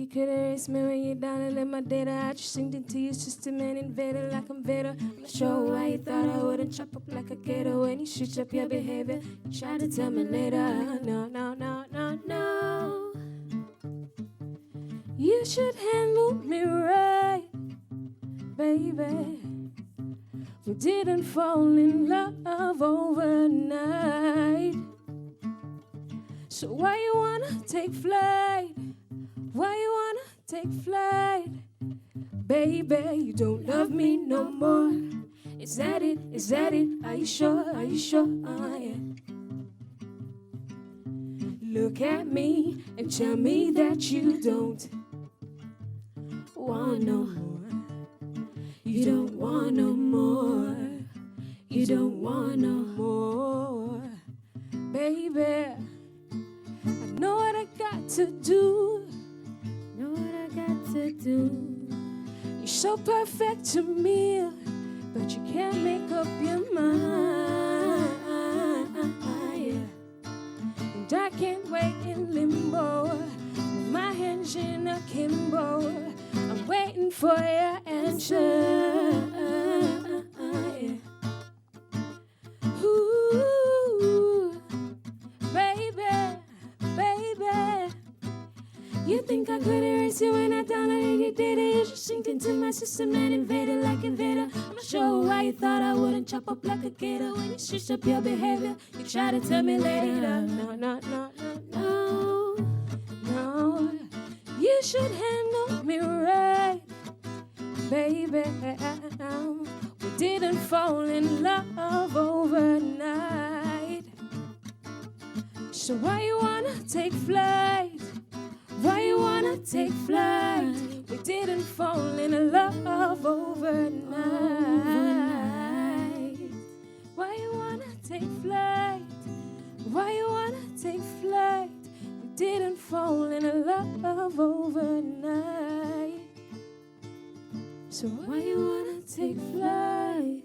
you could erase me when you're down and let my data. I just synced into your system and invaded like I'm Vader. I'm not sure why you thought I wouldn't chop up like a gator. When you switch up your behavior, you try to tell me later. No, no, no, no, no. You should handle me right, baby. We didn't fall in love overnight. So why you wanna take flight? Why you wanna take flight? Baby, you don't love me no more. Is that it? Is that it? Are you sure? Are you sure? Yeah. Look at me and tell me that you don't want no more. You don't want no more. You don't want no more. Baby, I know what I got to do. Know what I got to do. You're so perfect to me, but you can't make up your mind. And I can't wait in limbo with my hands in akimbo. I'm waiting for your answer. Ooh, baby, baby. You think I could erase you when I downloaded your data? You just synced into my system and invaded like a Vader. I'm not sure why you thought I wouldn't chop up like a gator. When you switched up your behavior, you try to tell me later. No, no, no, no, no, no. You should handle me right, baby. We didn't fall in love overnight. So why you wanna take flight? Why you wanna take flight? We didn't fall in love overnight. Why you wanna take flight? Why you wanna take flight? We didn't fall in love overnight. So why you wanna take flight?